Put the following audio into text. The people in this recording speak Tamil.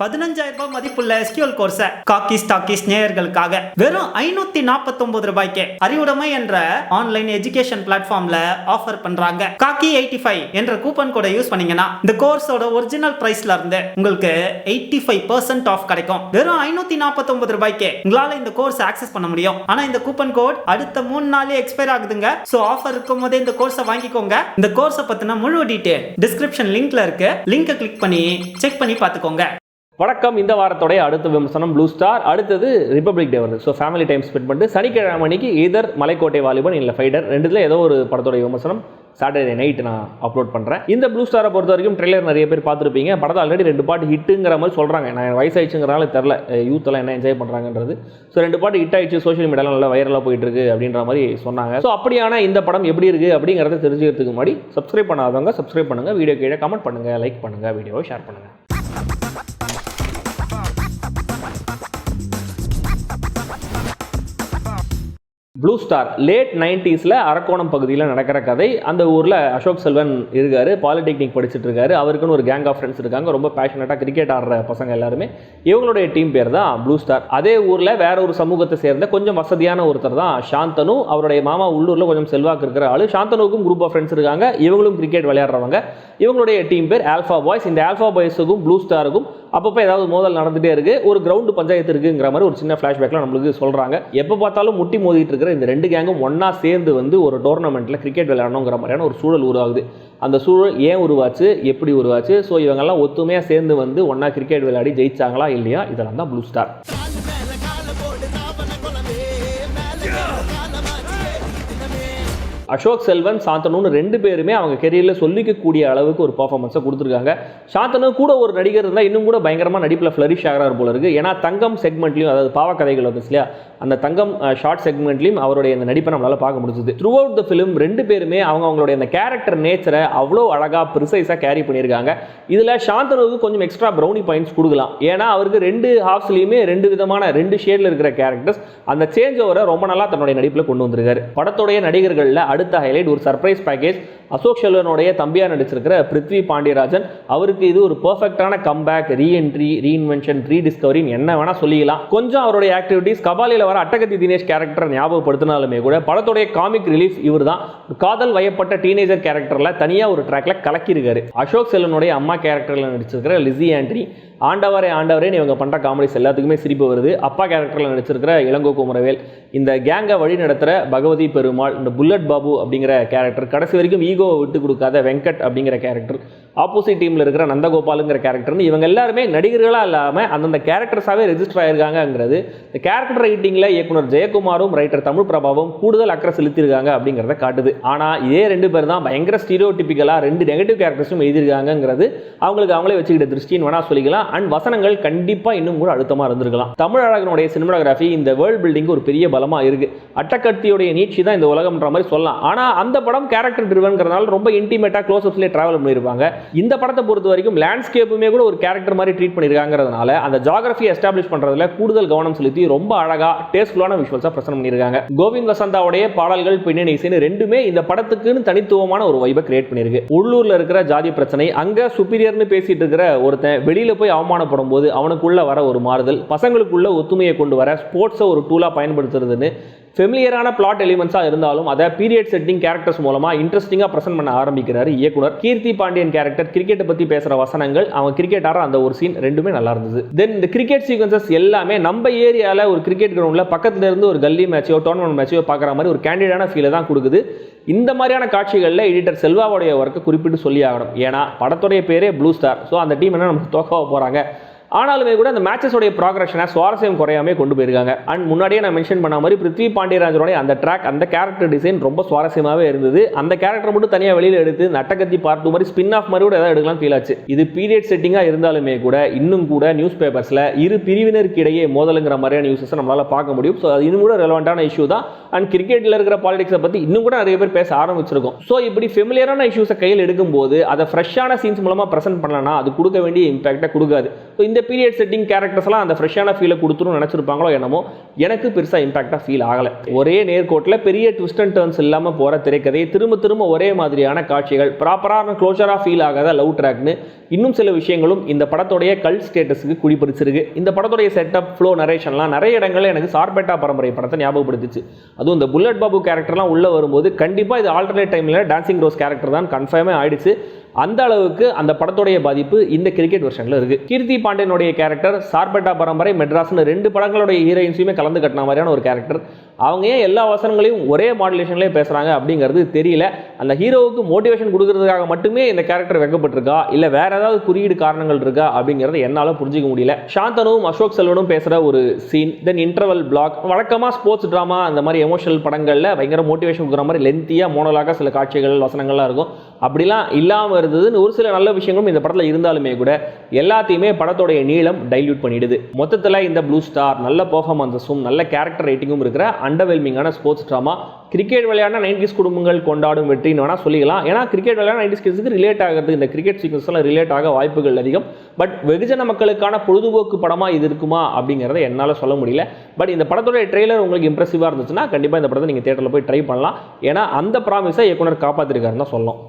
15,000 மதிப்புள்ள SQL கோர்ஸை காக்கி நேயர்களுக்காக வெறும் 549 ரூபாய்க்கு அறிவுடைமை என்ற ஆன்லைன் எஜுகேஷன் பிளாட்ஃபார்ம்ல ஆஃபர் பண்றாங்க. காக்கி 85 என்ற கூப்பன் கோடை யூஸ் பண்ணீங்கன்னா இந்த கோர்ஸோட ஒரிஜினல் பிரைஸ்ல இருந்து உங்களுக்கு 85% ஆஃப் கிடைக்கும். வெறும் 549 ரூபாய்க்கு உங்களால இந்த கோர்ஸ் ஆக்சஸ் பண்ண முடியும். ஆனா இந்த கூப்பன் கோட் அடுத்த 3 நாளே எக்ஸ்பயர் ஆகுதுங்க. சோ ஆஃபர் இருக்கும் போதே இந்த கோர்ஸை வாங்கிக்கோங்க. இந்த கோர்ஸை பத்தின முழு டீடைல் டிஸ்கிரிப்ஷன் லிங்க்ல இருக்கு. லிங்கை கிளிக் பண்ணி செக் பண்ணி பார்த்துக்கோங்க. வணக்கம். இந்த வாரத்தோடைய அடுத்த விமர்சனம் ப்ளூ ஸ்டார். அடுத்தது ரிப்பப்ளிக் டே வருது. ஸோ ஃபேமிலி டைம் ஸ்பெண்ட் பண்ணிட்டு சனிக்கிழமை மணிக்கு ஈதர் மலைக்கோட்டை வாலிபன் இல்லை ஃபைடர் ரெண்டுத்தில் ஏதோ ஒரு படத்தோடைய விமர்சனம் சாட்டர்டே நைட் நான் அப்லோட் பண்ணுறேன். இந்த ப்ளூ ஸ்டாரை பொறுத்த வரைக்கும் ட்ரெய்லர் நிறைய பேர் பார்த்துருப்பீங்க. படத்தை ஆல்ரெடி 2 பாட்டு ஹிட்டுங்கிற மாதிரி சொல்கிறாங்க. நான் வயசாயிடுச்சுங்கிறனால தெரில யூத்தெல்லாம் என்ன என்ஜாய் பண்ணுறாங்கன்றது. ஸோ 2 பாட்டு ஹிட் ஆயிடுச்சு, சோஷியல் மீடியாவில் நல்லா வைரலாக போயிட்டு இருக்கு அப்படின்ற மாதிரி சொன்னாங்க. ஸோ அப்படியான இந்த படம் எப்படி இருக்குது அப்படிங்கிறத தெரிஞ்சுக்கிறதுக்கு முன்னாடி சப்ஸ்கிரைப் பண்ணாதவங்க சப்ஸ்கிரைப் பண்ணுங்கள், வீடியோ கீழே கமெண்ட் பண்ணுங்கள், லைக் பண்ணுங்கள், வீடியோவை ஷேர் பண்ணுங்கள். Blue star late 90s Arakkonam பகுதியில் நடக்கிற கதை. அந்த ஊரில் அசோக் செல்வன் இருக்காரு, பாலிடெக்னிக் படிச்சுட்டு இருக்காரு. அவருக்குன்னு ஒரு கேங் ஆஃப் ஃப்ரெண்ட்ஸ் இருக்காங்க, ரொம்ப பேஷனட்டாக கிரிக்கெட் ஆடுற பசங்க எல்லாருமே. இவங்களுடைய டீம் பேர் தான் ப்ளூ ஸ்டார். அதே ஊரில் வேற ஒரு சமூகத்தை சேர்ந்த கொஞ்சம் வசதியான ஒருத்தர் தான் சாந்தனு. அவருடைய மாமா உள்ளூரில் கொஞ்சம் செல்வாக்கு இருக்கிற ஆளு. சாந்தனுக்கும் குரூப் ஆஃப் ஃப்ரெண்ட்ஸ் இருக்காங்க, இவங்களும் கிரிக்கெட் விளையாடுறவங்க. இவங்களுடைய டீம் பேர் ஆல்ஃபா பாய்ஸ். இந்த ஆல்ஃபா பாய்ஸுக்கும் ப்ளூ ஸ்டாருக்கும் அப்பப்போ ஏதாவது மோதல் நடந்துகிட்டே இருக்கு. ஒரு கிரவுண்டு பஞ்சாயத்து இருக்குங்கிற மாதிரி ஒரு சின்ன ஃப்ளாஷ்பேக்லாம் நம்மளுக்கு சொல்கிறாங்க. எப்போ பார்த்தாலும் முட்டி மோதிட்டு இருக்கிற இந்த 2 கேங்கும் ஒன்றா சேர்ந்து ஒரு டோர்னமெண்ட்டில் கிரிக்கெட் விளையாடணுங்கிற மாதிரியான ஒரு சூழல் உருவாகுது. அந்த சூழல் ஏன் உருவாச்சு, எப்படி உருவாச்சு, ஸோ இவங்கெல்லாம் ஒத்துமையாக சேர்ந்து ஒன்றா கிரிக்கெட் விளையாடி ஜெயிச்சாங்களா இல்லையா, இதெல்லாம் தான் ப்ளூ ஸ்டார். அசோக் செல்வன் சாந்தனு 2 பேருமே அவங்க கெரியரில் சொல்லிக்கக்கூடிய அளவுக்கு ஒரு பர்ஃபார்மன்ஸை கொடுத்துருக்காங்க. சாந்தனு கூட ஒரு நடிகர் இருந்தால் இன்னும் கூட பயங்கரமாக நடிப்பில் ஃப்ளரிஷ் ஆகிறார் போல இருக்குது. ஏன்னா தங்கம் செக்மெண்ட்லையும், அதாவது பாவக்கதைகள் வந்து இல்லையா, அந்த தங்கம் ஷார்ட் செக்மெண்ட்லையும் அவருடைய இந்த நடிப்பை நம்மளால் பார்க்க முடிஞ்சுது. த்ரூ அவுட் த ஃபிலிம் 2 பேருமே அவங்களுடைய அந்த கேரக்டர் நேச்சரை அவ்வளோ அழகாக ப்ரிசைஸாக கேரி பண்ணியிருக்காங்க. இதில் சாந்தனுக்கு கொஞ்சம் எக்ஸ்ட்ரா ப்ரௌனி பாயிண்ட்ஸ் கொடுக்கலாம். ஏன்னா அவருக்கு 2 ஹாஃப்ஸ்லையுமே 2 விதமான 2 ஷேடில் இருக்கிற கேரக்டர்ஸ், அந்த சேஞ்ச் ஓவரை ரொம்ப நல்லா தன்னுடைய நடிப்பில் கொண்டு வந்திருக்காரு. படத்துடைய நடிகர்களில் அடுத்த ஹைலைட் ஒரு சர்ப்ரைஸ் பேக்கேஜ். அசோக் செல்வனுடைய தம்பியா நடிச்சிருக்கிற பிருத்வி பாண்டியராஜன். அவருக்கு இது ஒரு பெர்ஃபெக்டான கம்பேக், ரீஎன்ட்ரி, ரீஇன்வென்ஷன், ரீடிஸ்கவரின்னு என்ன வேணா சொல்லிக்கலாம். கொஞ்சம் அவருடைய ஆக்டிவிட்டிஸ் கபாலியில் வர அட்டகத்தி தினேஷ் கேரக்டர் ஞாபகப்படுத்தினாலுமே கூட படத்துடைய காமிக் ரிலீஃப் இவர் தான். காதல் வயப்பட்ட டீனேஜர் கேரக்டர்ல தனியாக ஒரு ட்ராக்ல கலக்கியிருக்காரு. அசோக் செல்வனுடைய அம்மா கேரக்டர்ல நடிச்சிருக்கிற லிஸி ஆண்ட்ரி, ஆண்டவரேன்னு இவங்க பண்ணுற காமெடிஸ் எல்லாத்துக்குமே சிரிப்பு வருது. அப்பா கேரக்டரில் நடிச்சிருக்கிற இளங்கோ குமரவேல், இந்த கேங்கை வழி நடத்துகிற பகவதி பெருமாள், இந்த புல்லட் பாபு அப்படிங்கிற கேரக்டர், கடைசி வரைக்கும் ஈகோவை விட்டு கொடுக்காத வெங்கட் அப்படிங்கிற கேரக்டர், ஆப்போசிட் டீமில் இருக்கிற நந்தகோபாலுங்கிற கேரக்டர்னு இவங்க எல்லாருமே நடிகர்களாக இல்லாமல் அந்தந்த கேரக்டர்ஸாகவே ரெஜிஸ்டர் ஆகிருக்காங்கிறது இந்த கேரக்டர் ரைட்டிங்கில் இயக்குனர் ஜெயக்குமாரும் ரைட்டர் தமிழ் பிரபாவும் கூடுதல் அக்கறை செலுத்தியிருக்காங்க அப்படிங்கிறத காட்டுது. ஆனால் இதே 2 பேர் தான் பயங்கர ஸ்டீரியோடிபிக்கலாக 2 நெகட்டிவ் கேரக்டர்ஸும் எழுதியிருக்காங்கிறது அவங்களே வச்சுக்கிட்ட திருஷ்டின்னு வேணா சொல்லிக்கலாம். அண்ட் வசனங்கள் கண்டிப்பாக இன்னும் கூட அழுத்தமாக இருந்திருக்கலாம். தமிழ் அழகனுடைய சினிமாகிராஃபி இந்த வேர்ல்ட் பில்டிங் ஒரு பெரிய பலமாக இருக்கு. அட்டக்கத்தியோடைய நீட்சி தான் இந்த உலகம்ன்ற மாதிரி சொல்லலாம். ஆனால் அந்த படம் கேரக்டர் ட்ரிவன்கிறதுனால ரொம்ப இன்டிமேட்டாக க்ளோஸ்அப்ஸ்லேயே ட்ராவல் பண்ணியிருப்பாங்க. இந்த படத்தை பொறுத்த வரைக்கும் லேண்ட்ஸ்கேப்புமே கூட ஒரு கேரக்டர் மாதிரி ட்ரீட் பண்ணியிருக்காங்கிறதுனால அந்த ஜியோகிராஃபியை எஸ்டாப்ளிஷ் பண்ணுறதுல கூடுதல் கவனம் செலுத்தி ரொம்ப அழகாக டேஸ்ட்ஃபுல்லான விஷுவல்ஸாக பிரசன்ட் பண்ணியிருக்காங்க. கோவிந்த் வசந்தாவுடைய பாடல்கள், பின்னணி இசைன்னு 2மே இந்த படத்துக்குன்னு தனித்துவமான ஒரு வைபை கிரியேட் பண்ணியிருக்கு. உள்ளூரில் இருக்கிற ஜாதி பிரச்சனை, அங்கே சுப்பீரியர்னு பேசிட்டு இருக்கிற ஒருத்தன் வெளியில் போய் அவமானப்படும் போது அவனுக்குள்ள வர ஒரு மாறுதல், பசங்களுக்குள்ள ஒத்துமையை கொண்டு வர ஸ்போர்ட்ஸை ஒரு டூலாக பயன்படுத்துறதுன்னு ஃபெமிலியரான பிளாட் எலிமெண்ட்ஸாக இருந்தாலும் அதை பீரியட் செட்டிங் கேரக்டர்ஸ் மூலமாக இன்ட்ரெஸ்டிங்காக ப்ரெசென்ட் பண்ண ஆரம்பிக்கிறார் இயக்குனர். கீர்த்தி பாண்டியன் கேரக்டர் கிரிக்கெட்டை பற்றி பேசுகிற வசனங்கள், அவங்க கிரிக்கெட் ஆடுற அந்த ஒரு சீன் 2மே நல்லா இருந்தது. தென் இந்த கிரிக்கெட் சீக்வன்சஸ் எல்லாமே நம்ம ஏரியாவில் ஒரு கிரிக்கெட் கிரவுண்டில் பக்கத்துல இருந்து ஒரு கல்லி மேட்சோ டோர்னமெண்ட் மேட்சோ பார்க்குற மாதிரி ஒரு கேண்டிடான ஃபீலை தான் கொடுக்குது. இந்த மாதிரியான காட்சிகளில் எடிட்டர் செல்வாவுடைய ஒர்க்கை குறிப்பிட்டு சொல்லி ஆகணும். ஏன்னா படத்துடைய பேரே ப்ளூ ஸ்டார். ஸோ அந்த டீம் என்ன நமக்கு தோக்க போகிறாங்க. ஆனாலுமே கூட அந்த மேட்சஸோடைய ப்ராக்ரஷனை சுவாரஸ்யம் குறையாமே கொண்டு போயிருக்காங்க. அண்ட் முன்னாடியே நான் மென்ஷன் பண்ண மாதிரி பிருத்வி பாண்டியராஜனுடைய அந்த ட்ராக், அந்த கேரக்டர் டிசைன் ரொம்ப சுவாரஸ்யமாகவே இருந்தது. அந்த கேரக்டர் மட்டும் தனியாக வெளியில் எடுத்து நட்டகத்தி பார்ட் 2 மாதிரி ஸ்பின் ஆஃப் மாதிரி கூட ஏதாவது எடுக்கலாம் ஃபீல் ஆச்சு. இது பீரியட் செட்டிங்காக இருந்தாலுமே கூட இன்னும் கூட நியூஸ் பேப்பர்ஸில் இரு பிரிவினருக்கு இடையே மோதலுங்கிற மாதிரியான நியூஸஸ் நம்மளால் பார்க்க முடியும். ஸோ அது இன்னும் கூட ரெலவெண்டான இஷ்யூ தான். அண்ட் கிரிக்கெட்டில் இருக்கிற பாலிடிக்ஸை பற்றி இன்னும் கூட நிறைய பேர் பேச ஆரம்பிச்சிருக்கோம். ஸோ இப்படி ஃபெமிலியரான இஷ்யூஸை கையில் எடுக்கும்போது அதை ஃப்ரெஷ்ஷான சீன்ஸ் மூலமாக ப்ரெசென்ட் பண்ணலன்னா அது கொடுக்க வேண்டிய இம்பாக்டை கொடுக்காது. ஸோ இந்த பீரியட் செட்டிங் கேரக்டர்ஸ்லாம் அந்த ஃப்ரெஷ்ஷான ஃபீலை கொடுத்துருன்னு நினச்சிருப்பாங்களோ என்னமோ, எனக்கு பெருசாக இம்பாக்டாக ஃபீல் ஆகலை. ஒரே நேர்கோட்டில் பெரிய ட்விஸ்ட் அண்ட் டர்ன்ஸ் இல்லாமல் போகிற திரைக்கதை, திரும்ப திரும்ப ஒரே மாதிரியான காட்சிகள், ப்ராப்பரான க்ளோஷராக ஃபீல் ஆகாத லவ் ட்ராக்னு இன்னும் சில விஷயங்களும் இந்த படத்துடைய கல்ட் ஸ்டேட்டஸுக்கு குடிபறிச்சிருக்கு. இந்த படத்துடைய செட்டப், ஃப்ளோ, நரேஷன்லாம் நிறைய இடங்களில் எனக்கு சார்பேட்டா பரம்பரை படத்தை ஞாபகப்படுத்துச்சு. அதுவும் இந்த புல்லட் பாபு கேரக்டர்லாம் உள்ளே வரும்போது கண்டிப்பாக இது ஆல்டர்னேட் டைமில் டான்சிங் ரோஸ் கேரக்டர் தான் கன்ஃபார்மே ஆயிடுச்சு. அந்த அளவுக்கு அந்த படத்துடைய பாதிப்பு இந்த கிரிக்கெட் வெர்ஷனில் இருக்குது. கீர்த்தி பாண்டியனுடைய கேரக்டர் சார்பேட்டா பரம்பரை, மெட்ராஸ்னு 2 படங்களுடைய ஹீரோயின்ஸுமே கலந்து கட்டின மாதிரியான ஒரு கேரக்டர். அவங்க ஏன் எல்லா வசனங்களையும் ஒரே மாடுலேஷன்லேயே பேசுகிறாங்க அப்படிங்கிறது தெரியல. அந்த ஹீரோவுக்கு மோட்டிவேஷன் கொடுக்கறதுக்காக மட்டுமே இந்த கேரக்டர் வைக்கப்பட்டிருக்கா, இல்லை வேற ஏதாவது குறியீடு காரணங்கள் இருக்கா அப்படிங்கிறத என்னால் புரிஞ்சிக்க முடியல. சாந்தனும் அசோக் செல்வனும் பேசுகிற ஒரு சீன், தென் இன்டர்வல் பிளாக், வழக்கமாக ஸ்போர்ட்ஸ் ட்ராமா அந்த மாதிரி எமோஷனல் படங்களில் பயங்கர மோட்டிவேஷன் கொடுக்குற மாதிரி லென்த்தியாக மோனோலாக சில காட்சிகள், வசனங்கள்லாம் இருக்கும். அப்படிலாம் இல்லாமல் இருந்ததுன்னு ஒரு சில நல்ல விஷயங்களும் இந்த படத்தில் இருந்தாலுமே கூட எல்லாத்தையுமே படத்தோடைய நீளம் டைல்யூட் பண்ணிடுது. மொத்தத்தில் இந்த ப்ளூ ஸ்டார் நல்ல பெர்ஃபார்மன்ஸஸும் நல்ல கேரக்டர் ரைட்டிங்கும் இருக்கிற அண்டர்வெல்மிங்கான ஸ்போர்ட்ஸ் ட்ராமா. கிரிக்கெட் விளையாடின 90s குடும்பங்கள் கொண்டாடும் வெற்றின்னு வேணால் சொல்லிக்கலாம். ஏன்னா கிரிக்கெட் விளையாட 90s கிட்ஸுக்கு ரிலேட் ஆகிறது, இந்த கிரிக்கெட் சீக்வன்ஸ்லாம் ரிலேட் ஆக வாய்ப்புகள் அதிகம். பட் வெகுஜன மக்களுக்கான பொழுதுபோக்கு படமாக இது இருக்குமா அப்படிங்கிறத என்னால் சொல்ல முடியல. பட் இந்த படத்தோட ட்ரெய்லர் உங்களுக்கு இம்ப்ரெசிவாக இருந்துச்சுன்னா கண்டிப்பாக இந்த படத்தை நீங்கள் தேட்டரில் போய் ட்ரை பண்ணலாம். ஏன்னா அந்த ப்ராமிஸை இயக்குனர் காப்பாற்றிருக்காருன்னு தான் சொல்லணும்.